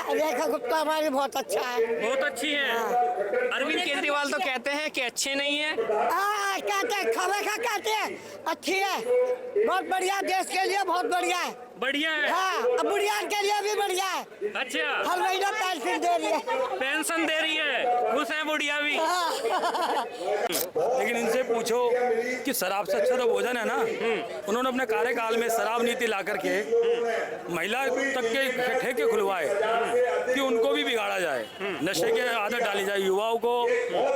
रेखा गुप्ता हमारी बहुत अच्छा है। बहुत अच्छी है। हाँ। अरविंद केजरीवाल तो कहते हैं कि अच्छे नहीं है। कहते हैं खबरें कहते हैं अच्छी है, बहुत बढ़िया, देश के लिए बहुत बढ़िया है। बढ़िया है। हाँ, अब बुढ़िया के लिए भी बढ़िया है। अच्छा, हर महीना पेंशन दे रही है। पेंशन दे रही है, खुश है बुढ़िया भी। लेकिन इनसे पूछो कि शराब से अच्छा तो भोजन है ना। उन्होंने अपने कार्यकाल में शराब नीति ला करके महिला तक के ठेके खुलवाए कि उनको भी बिगाड़ा जाए, नशे की आदत डाली जाए, युवाओं को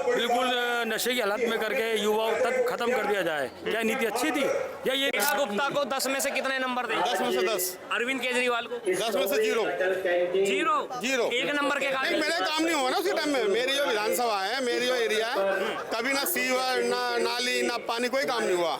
बिल्कुल नशे की हालत में करके युवाओं तक खत्म कर दिया जाए। क्या नीति अच्छी थी या ये? रेखा गुप्ता को 10 में से कितने नंबर देंगे? 10 में से 10। अरविंद केजरीवाल को 10 में से 0। जीरो। एक नंबर के नहीं, मेरे काम नहीं हुआ ना उसी टाइम में। मेरी जो विधानसभा है, मेरी जो एरिया है, कभी ना सीवर ना नाली ना पानी, कोई काम नहीं हुआ।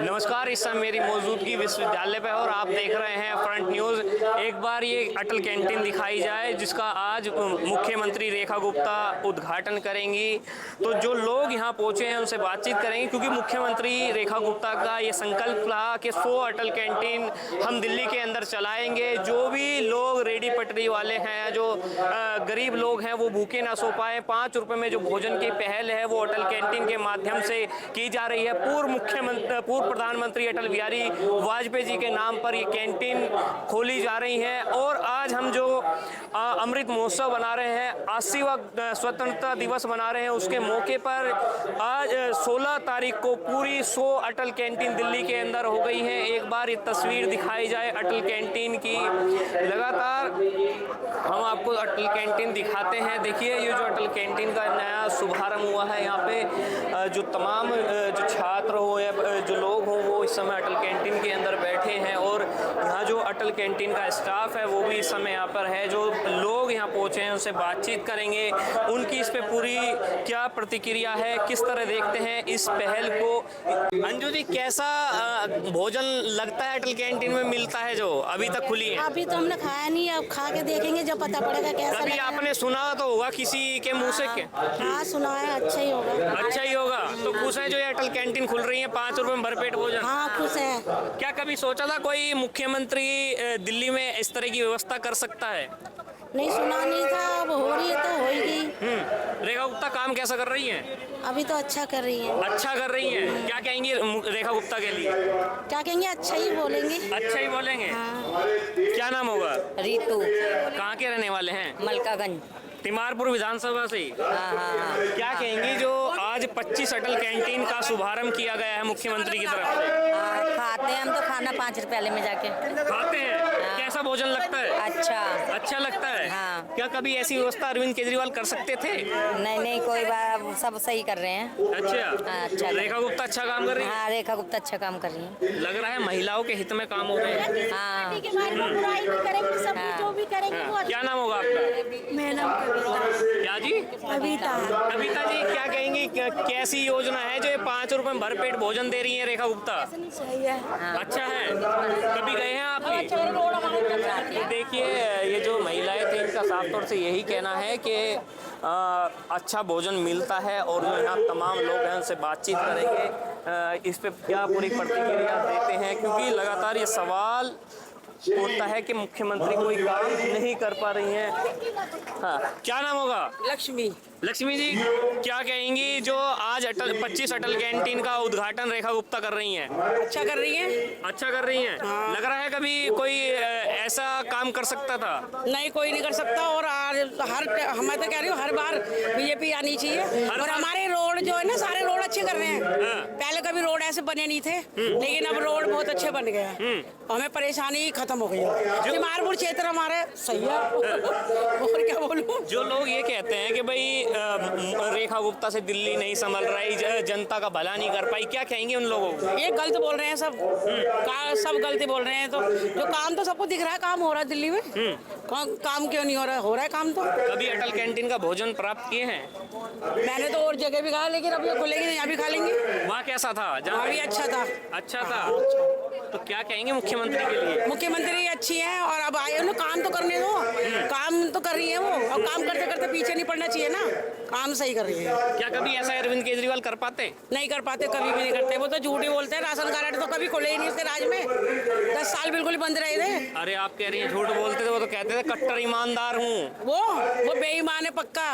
नमस्कार, इस समय मेरी मौजूदगी विश्वविद्यालय पे और आप देख रहे हैं फ्रंट न्यूज। एक बार ये अटल कैंटीन दिखाई जाए जिसका आज मुख्यमंत्री रेखा गुप्ता उद्घाटन करेंगी। तो जो लोग यहाँ पहुंचे हैं उनसे बातचीत करेंगे, क्योंकि मुख्यमंत्री रेखा गुप्ता का ये संकल्प रहा कि 100 अटल कैंटीन हम दिल्ली के अंदर चलाएंगे। जो भी लोग रेडी पटरी वाले हैं, जो गरीब लोग हैं, वो भूखे ना सो पाए, 5 रुपए में जो भोजन की पहल है वो अटल कैंटीन के माध्यम से की जा रही है। पूर्व प्रधानमंत्री अटल बिहारी वाजपेयी जी के नाम पर ये कैंटीन खोली जा रही है। और आज हम जो अमृत महोत्सव बना रहे हैं, 80वां स्वतंत्रता दिवस बना रहे हैं, उसके मौके पर आज 16 तारीख को पूरी 100 अटल कैंटीन दिल्ली के अंदर हो गई है। एक बार ये तस्वीर दिखाई जाए अटल कैंटीन की। लगातार हम आपको अटल कैंटीन दिखाते हैं। देखिए, ये जो अटल कैंटीन का नया शुभारंभ हुआ है, यहाँ पे जो तमाम जो छात्र हो या जो लोग हों वो इस समय अटल कैंटीन के अंदर बैठे हैं। और यहाँ जो अटल कैंटीन का स्टाफ है वो भी इस समय यहाँ पर है। जो लोग यहाँ पहुँचे हैं उनसे बातचीत करेंगे, उनकी इस पे पूरी क्या प्रतिक्रिया है, किस तरह देखते हैं इस पहल को। अंजू जी, कैसा भोजन लगता है अटल कैंटीन में मिलता है जो अभी तक खुली है? अभी तो हमने खाया नहीं, अब खा के देखेंगे जब पता पड़ेगा कैसा कभी लगा। आपने सुना तो होगा किसी के मुंह से? हाँ, सुना है, अच्छा ही होगा। अच्छा ही होगा। तो खुश है जो ये अटल कैंटीन खुल रही है, 5 रुपए में भरपेट भोजन? हाँ, खुश है। क्या कभी सोचा था कोई मुख्यमंत्री दिल्ली में इस तरह की व्यवस्था कर सकता है? नहीं, सुना नहीं था, अब हो रही है तो होगी। रेखा गुप्ता काम कैसा कर रही हैं? अभी तो अच्छा कर रही है। अच्छा कर रही हैं। क्या कहेंगी रेखा गुप्ता के लिए? क्या कहेंगे, अच्छा ही बोलेंगे। अच्छा ही बोलेंगे। हाँ। क्या नाम होगा? रीतू, कहाँ के रहने वाले हैं? मलकागंज। तिमारपुर विधानसभा से। हाँ। क्या कहेंगी जो आज 25 अटल कैंटीन का शुभारंभ किया गया है मुख्यमंत्री की तरफ से? खाते हैं हम तो, खाना 5 रुपए वाले में जाके खाते हैं। कैसा भोजन लगता है? अच्छा लगता है। हाँ। क्या कभी ऐसी व्यवस्था अरविंद केजरीवाल कर सकते थे? नहीं, कोई बात, सब सही कर रहे हैं। अच्छा। हाँ, अच्छा। रेखा गुप्ता अच्छा काम कर रही है? हाँ, रेखा गुप्ता अच्छा काम कर रही है। लग रहा है महिलाओं के हित में काम हो रहे हैं। हाँ। बुराई नहीं करेंगे, सब जो भी करेंगे वो। क्या नाम होगा आपका? मेरा नाम क्या जी? कविता। कविता जी, क्या कहेंगी कैसी योजना है जो 5 रुपए में भरपेट भोजन दे रही है रेखा गुप्ता? सही है। अच्छा है। कभी गए हैं आप? देखिए, ये जो महिलाएं थी इनका साफ तौर से यही कहना है कि अच्छा भोजन मिलता है। और जो यहाँ तमाम लोग हैं उनसे बातचीत करेंगे, इस पे क्या पूरी प्रतिक्रिया देते हैं, क्योंकि लगातार ये सवाल होता है कि मुख्यमंत्री कोई काम नहीं कर पा रही हैं। हाँ, क्या नाम होगा? लक्ष्मी। लक्ष्मी जी, क्या कहेंगी जो आज 25 अटल कैंटीन का उद्घाटन रेखा गुप्ता कर रही हैं? अच्छा कर रही है। अच्छा कर रही हैं। हाँ। लग रहा है कभी कोई ऐसा काम कर सकता था? नहीं, कोई नहीं कर सकता। और मैं तो कह रही हूँ हर बार बीजेपी आनी चाहिए। और हमारे रोड जो है ना, सारे रोड अच्छे कर रहे हैं। पहले कभी रोड ऐसे बने नहीं थे, लेकिन अब रोड बहुत अच्छे बन गए हैं। हमें परेशानी खत्म हो गई है। तिमारपुर क्षेत्र हमारे सही है। और क्या बोलूं? जो लोग ये कहते हैं कि भाई रेखा गुप्ता से दिल्ली नहीं संभल रही, जनता का भला नहीं कर पाई, क्या कहेंगे उन लोगों को? ये गलत बोल रहे हैं सब। सब गलती बोल रहे हैं। तो जो काम तो सबको दिख रहा है, काम हो रहा है दिल्ली में। काम क्यों नहीं हो रहा है? हो रहा है काम तो। कभी अटल कैंटीन का भोजन प्राप्त किए हैं? मैंने तो और जगह भी खाया, लेकिन अब ये खुलेगी नहीं, अभी खा लेंगे। वहाँ कैसा था? वहाँ भी अच्छा था। अच्छा था। तो क्या कहेंगे मुख्यमंत्री के लिए? मुख्यमंत्री अच्छी हैं और अब आए उन्हें काम तो करने दो। काम तो कर रही है वो, और काम करते करते पीछे नहीं पड़ना चाहिए ना। काम सही कर रही है। क्या कभी ऐसा अरविंद केजरीवाल कर पाते? नहीं कर पाते, कभी भी नहीं करते। वो तो झूठ ही बोलते हैं। राशन कार्ड तो कभी खुले ही नहीं इसके राज में, 10 साल बिल्कुल ही बंद रहे थे। अरे आप कह रही हैं झूठ बोलते थे, वो तो कहते थे कट्टर ईमानदार हूँ। वो बेईमान है पक्का।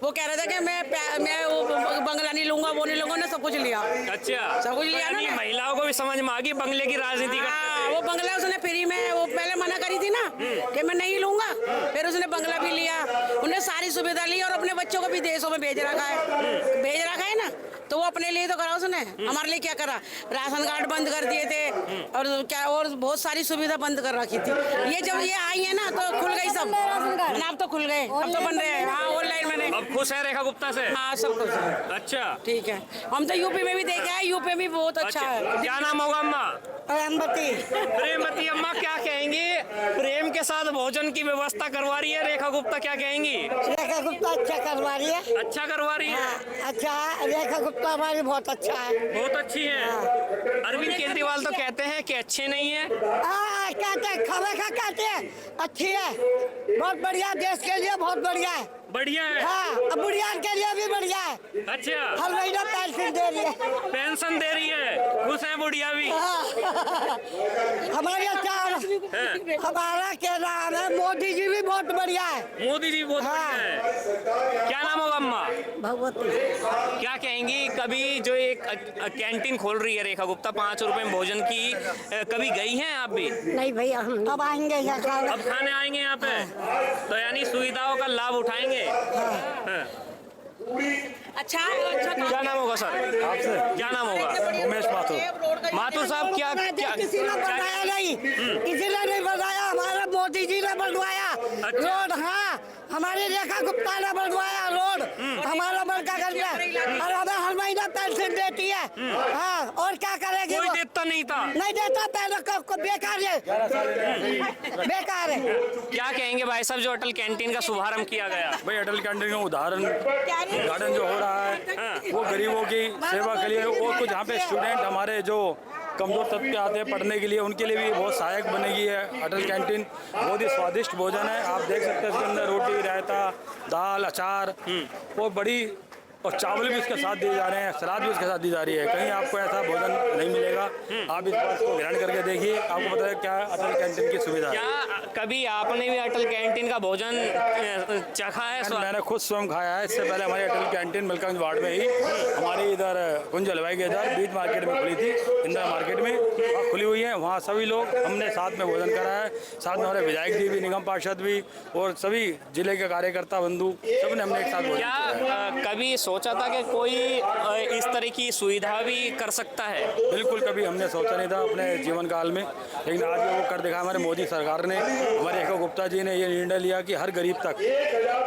वो कह रहा था कि मैं वो बंगला नहीं लूंगा, वो नहीं लूंगा, ना सब कुछ लिया। अच्छा, सब कुछ लिया ना। यानी महिलाओं को भी समझ में आ गई बंगले की राजनीति का। हाँ, वो बंगला उसने फ्री में, वो पहले मना करी थी ना कि मैं नहीं लूंगा, फिर उसने बंगला भी लिया। उन्हें सारी सुविधा ली और अपने बच्चों को भी देशों में भेज रखा है ना। तो वो अपने लिए तो करा उसने, हमारे लिए क्या करा? राशन कार्ड बंद कर दिए थे और क्या, और बहुत सारी सुविधा बंद कर रखी थी। ये जब ये आई है ना तो खुल गई सब, अब तो खुल गए, अब तो बन रहे हैं। हाँ, ऑनलाइन मैंने। अब खुश है रेखा गुप्ता से? हाँ, सब कुछ। अच्छा, ठीक है। हम तो यूपी में भी देखे हैं, यूपी में बहुत अच्छा है। क्या नाम होगा अम्मा? प्रेमवती। प्रेमवती अम्मा क्या कहेंगी? प्रेम के साथ भोजन की व्यवस्था करवा रही है रेखा गुप्ता, क्या कहेंगी? रेखा गुप्ता अच्छा करवा रही है। अच्छा करवा रही है। हाँ, अच्छा है। रेखा गुप्ता हमारी बहुत अच्छा है। बहुत अच्छी है। अरविंद केजरीवाल तो कहते हैं कि अच्छे नहीं है। कहते हैं कहते हैं अच्छी है, बहुत बढ़िया, देश के लिए बहुत बढ़िया है। बढ़िया है। हाँ, अब बुढ़िया के लिए भी बढ़िया है। अच्छा, हर महीना पेंशन दे रही है। पेंशन दे रही है, खुश है बुढ़िया भी। हमारे हमारा क्या नाम है, मोदी जी भी बहुत बढ़िया है। मोदी जी बहुत हाँ। बढ़िया है। क्या नाम होगा अम्मा? भगवती। क्या कहेंगी, कभी जो एक कैंटीन खोल रही है रेखा गुप्ता 5 रुपए में भोजन की, कभी गई हैं आप भी? नहीं भैया, हम अब आएंगे यहाँ खाने। अब खाने आएंगे यहाँ पे, तो यानी सुविधाओं का लाभ उठाएंगे। हाँ। अच्छा क्या नाम होगा सर आपसे? क्या नाम होगा? उमेश माथुर। माथुर साहब, क्या किसी ने बनाया नहीं, किसी ने नहीं बनाया, हमारा मोदी जी ने बनवाया रोड। हाँ, हमारी रेखा गुप्ता ने बनवाया रोड हमारा बड़का घर में, और हमें हर महीना पेंशन देती है। हाँ, और क्या करेगी? कोई देता नहीं था? नहीं देता, पहले को बेकार है, बेकार है। क्या कहेंगे भाई साहब, जो अटल कैंटीन का शुभारंभ किया गया? भाई अटल कैंटीन का उद्घाटन जो हो रहा है वो गरीबों की सेवा के लिए, और कुछ यहाँ पे स्टूडेंट हमारे जो कमजोर तबके आते हैं पढ़ने के लिए, उनके लिए भी बहुत सहायक बनेगी है अटल कैंटीन। बहुत ही स्वादिष्ट भोजन है, आप देख सकते हैं इसके अंदर रोटी, रायता, दाल, अचार, और बड़ी, और चावल भी उसके साथ दिए जा रहे हैं, सलाद भी उसके साथ दी जा रही है। कहीं आपको ऐसा भोजन नहीं मिलेगा। आप इस बात को ग्रहण करके देखिए, आपको पता है क्या अटल कैंटीन की सुविधा है। क्या कभी आपने भी अटल कैंटीन का भोजन चखा है? मैंने खुद स्वयं खाया है। इससे पहले हमारी अटल कैंटीन मलकागंज वार्ड में ही, हमारी इधर कुंज हलवाई के इधर बीच मार्केट में खुली थी, इंदिरा मार्केट में वहाँ खुली हुई है। वहाँ सभी लोग हमने साथ में भोजन करा है, साथ में हमारे विधायक जी भी, निगम पार्षद भी, और सभी जिले के कार्यकर्ता बंधु, सब ने हमने एक साथ भोजन किया। कभी सोचा था कि कोई इस तरह की सुविधा भी कर सकता है? बिल्कुल, कभी हमने सोचा नहीं था अपने जीवन काल में, लेकिन आज वो कर दिखा हमारे मोदी सरकार ने। हमारे रेखा गुप्ता जी ने ये निर्णय लिया कि हर गरीब तक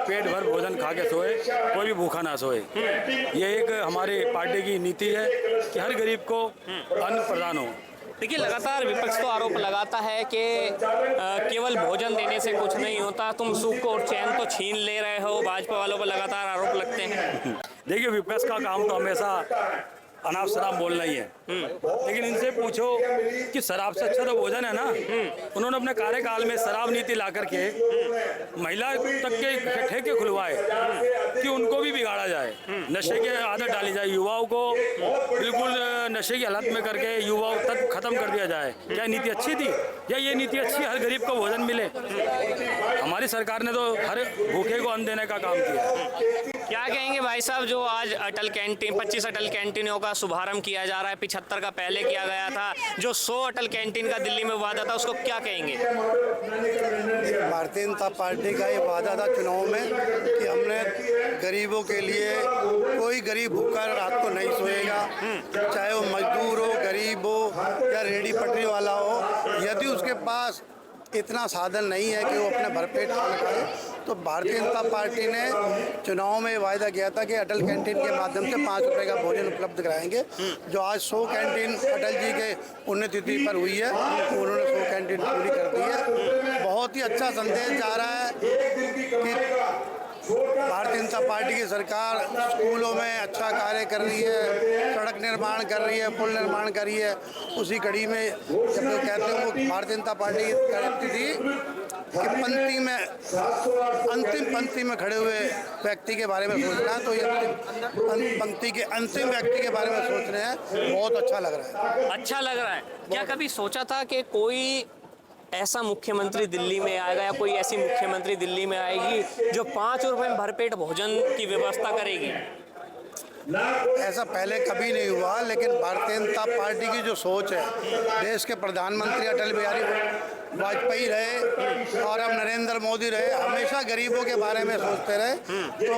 पेट भर भोजन खा के सोए, कोई भी भूखा ना सोए। ये एक हमारी पार्टी की नीति है कि हर गरीब को अन्न प्रदान हो। देखिए, लगातार विपक्ष तो आरोप लगाता है कि केवल भोजन देने से कुछ नहीं होता, तुम सुख और चैन तो छीन ले रहे हो। भाजपा वालों पर लगातार आरोप लगते हैं। देखिए, विपक्ष का काम तो हमेशा अनाप शराब बोलना ही है, लेकिन इनसे पूछो कि शराब से अच्छा तो भोजन है ना। उन्होंने अपने कार्यकाल में शराब नीति ला करके महिला तक के ठेके खुलवाए कि उनको भी बिगाड़ा जाए, नशे की आदत डाली जाए, युवाओं को बिल्कुल नशे की हालत में करके युवाओं तक खत्म कर दिया जाए। क्या नीति अच्छी थी? या ये नीति अच्छी हर गरीब को भोजन मिले? हमारी सरकार ने तो हर भूखे को अन्न देने का काम किया। क्या कहेंगे भाई साहब, जो आज अटल कैंटीन 25 अटल कैंटीनों का शुभारंभ किया जा रहा है, 75 का पहले किया गया था, जो 100 अटल कैंटीन का दिल्ली में वादा था, उसको क्या कहेंगे? भारतीय जनता पार्टी का ये वादा था चुनाव में कि हमने गरीबों के लिए, कोई गरीब भूखा रात को नहीं सोएगा, चाहे वो मजदूर हो, गरीब हो या रेहड़ी पटरी वाला हो। यदि उसके पास इतना साधन नहीं है कि वो अपने भरपेट खाना खाए, तो भारतीय जनता पार्टी ने चुनाव में वायदा किया था कि अटल कैंटीन के माध्यम से 5 रुपए का भोजन उपलब्ध कराएंगे। जो आज 100 कैंटीन अटल जी के पुण्यतिथि पर हुई है, तो उन्होंने 100 कैंटीन पूरी कर दी है। बहुत ही अच्छा संदेश जा रहा है कि भारतीय जनता पार्टी की सरकार स्कूलों में अच्छा कार्य कर रही है, सड़क निर्माण कर रही है, पुल निर्माण कर रही है। उसी कड़ी में जब लोग कहते हैं वो भारतीय जनता पार्टी करती थी कि पंक्ति में अंतिम पंक्ति में खड़े हुए व्यक्ति के बारे में सोचना है, तो ये पंक्ति के अंतिम व्यक्ति के बारे में सोच रहे हैं, बहुत अच्छा लग रहा है। अच्छा लग रहा है। क्या कभी सोचा था कि कोई ऐसा मुख्यमंत्री दिल्ली में आएगा या कोई ऐसी मुख्यमंत्री दिल्ली में आएगी जो 5 रुपए में भरपेट भोजन की व्यवस्था करेगी? ऐसा पहले कभी नहीं हुआ, लेकिन भारतीय जनता पार्टी की जो सोच है, देश के प्रधानमंत्री अटल बिहारी वाजपेयी रहे और अब नरेंद्र मोदी रहे, हमेशा गरीबों के बारे में सोचते रहे। तो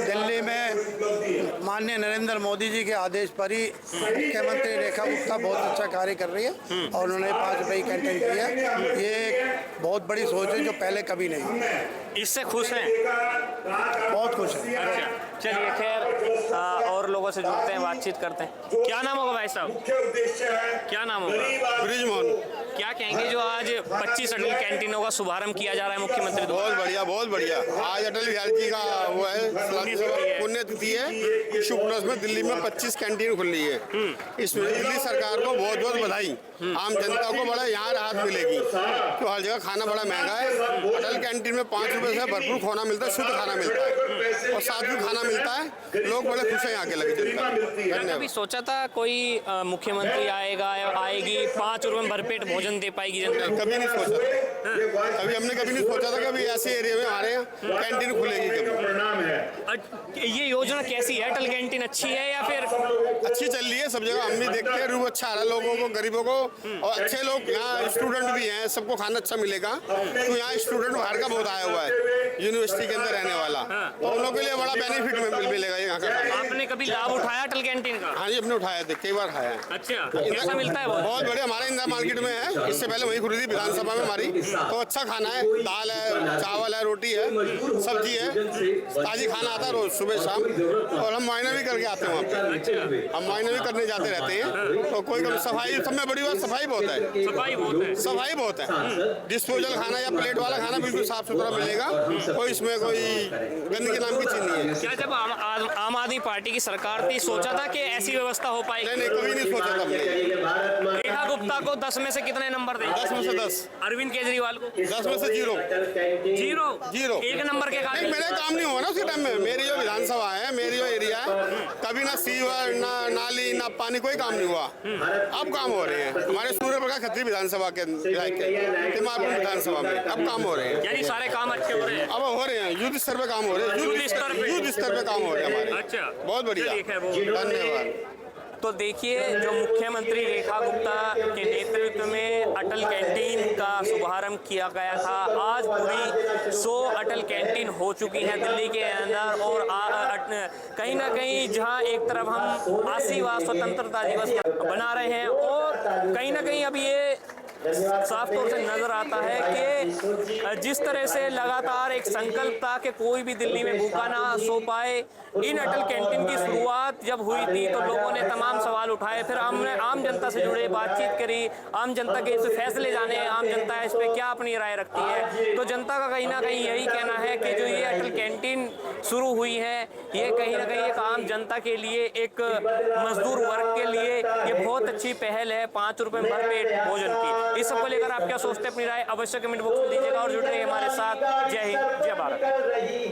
दिल्ली में माननीय नरेंद्र मोदी जी के आदेश पर ही मुख्यमंत्री रेखा गुप्ता बहुत अच्छा कार्य कर रही है और उन्होंने 5 रुपये की कैंटीन की है। ये एक बहुत बड़ी सोच है जो पहले कभी नहीं। इससे खुश हैं? बहुत खुश है। अच्छा, चलिए खैर और लोगों से जुड़ते हैं, बातचीत करते हैं। क्या नाम होगा भाई साहब? क्या नाम होगा? ब्रिजमोहन। क्या कहेंगे जो आज 25 अटल कैंटीनों का शुभारंभ किया जा रहा है मुख्यमंत्री द्वारा? बहुत बढ़िया, बहुत बढ़िया। आज अटल बिहारी जी का वो है पुण्यतिथि है। इस उपलक्ष्य में दिल्ली में 25 कैंटीन खुल रही है। इसमें दिल्ली सरकार को बहुत बहुत बधाई। आम जनता को बड़ा यहाँ राहत मिलेगी, तो हर जगह खाना बड़ा महंगा है। अटल कैंटीन में 5 रुपए से भरपूर खाना मिलता है, शुद्ध खाना मिलता है और साथ में खाना मिलता है। लोग बड़े खुश हैं यहाँ के लगे जनता। धन्यवाद। कभी सोचा था कोई मुख्यमंत्री आएगा या आएगी 5 रुपए में भरपेट भोजन दे पाएगी जनता? कभी नहीं सोचा था। हमने कभी नहीं सोचा था कि अभी ऐसे एरिया में हमारे यहाँ कैंटीन खुलेगी कभी। ये योजना कैसी है? अटल कैंटीन अच्छी है या फिर? अच्छी चल रही है सब जगह। हम भी देखते हैं, रूप अच्छा आ रहा है लोगों को, गरीबों को, और अच्छे लोग यहाँ स्टूडेंट भी हैं, सबको खाना अच्छा मिलेगा। तो यहाँ स्टूडेंट बाहर का बहुत आया हुआ है, यूनिवर्सिटी के अंदर रहने वाला, तो उन लोगों के लिए बड़ा बेनिफिट मिलेगा यहाँ का खाना। आपने कभी लाभ उठाया अटल कैंटीन का? हाँ जी, हमने उठाया थे, कई बार खाया है। अच्छा, कैसा मिलता है? बहुत बढ़िया। हमारे इंदिरा मार्केट में है, इससे पहले वही खुली थी विधानसभा में हमारी। तो अच्छा खाना है, दाल है, चावल है, रोटी है, सब्जी है, ताजी खाना आता है रोज सुबह शाम। और हम मुआयना भी करके आते हैं वहाँ पे। हम मुआयना भी करने जाते रहते हैं। तो कोई कम सफाई, सब में बड़ी बात सफाई बहुत है। सफाई बहुत है। सफाई बहुत है। डिस्पोजल खाना या प्लेट वाला खाना बिल्कुल साफ सुथरा मिलेगा, कोई इसमें कोई गंदगी नाम की चीज नहीं है। क्या जब आम आदमी पार्टी की सरकार थी सोचा था कि ऐसी व्यवस्था हो पाएगी? नहीं, कभी नहीं सोचा था हमने। रेखा गुप्ता को 10 में से कितने नंबर दें? 10 में से 10। अरविंद केजरीवाल को 10 में से 0। 0? 1 नंबर के कारण? मेरे काम नहीं हुआ ना उसी टाइम में। मेरी जो विधानसभा है, मेरी जो एरिया है, कभी ना सीवर, ना नाली, ना पानी, कोई काम नहीं हुआ। अब काम हो रहे हैं हमारे सूर्य प्रकाश खत्री विधानसभा के तिमारपुर विधानसभा में। अब काम हो रहे हैं, यानी सारे काम अच्छे हो रहे हैं। अब हो रहे हैं। युद्ध स्तर पे काम हो रहे हैं, युद्ध स्तर पे काम हो रहे हैं हमारे। अच्छा, बहुत बढ़िया, धन्यवाद। तो देखिए, जो मुख्यमंत्री रेखा गुप्ता के नेतृत्व में अटल कैंटीन का शुभारंभ किया गया था, आज पूरी 100 अटल कैंटीन हो चुकी हैं दिल्ली के अंदर। और कहीं ना कहीं जहां एक तरफ हम 80वां स्वतंत्रता दिवस बना रहे हैं और कहीं ना कहीं अब ये साफ तौर से नजर आता है कि जिस तरह से लगातार एक संकल्प था कि कोई भी दिल्ली में भूखा ना सो पाए। इन अटल कैंटीन की शुरुआत जब हुई थी तो लोगों ने तमाम सवाल उठाए, फिर हमने आम जनता से जुड़े, बातचीत करी, आम जनता के इस फैसले जाने, आम जनता इस पर क्या अपनी राय रखती है। तो जनता का कहीं ना कहीं यही कहना है कि जो ये अटल कैंटीन शुरू हुई है, ये कहीं ना कहीं एक आम जनता के लिए, एक मजदूर वर्ग के लिए ये बहुत अच्छी पहल है 5 रुपए में भरपेट भोजन की। इस सबको लेकर आप क्या सोचते हैं? अपनी राय अवश्य कमेंट बॉक्स में दीजिएगा और जुड़ रहिए हमारे साथ। जय हिंद, जय भारत।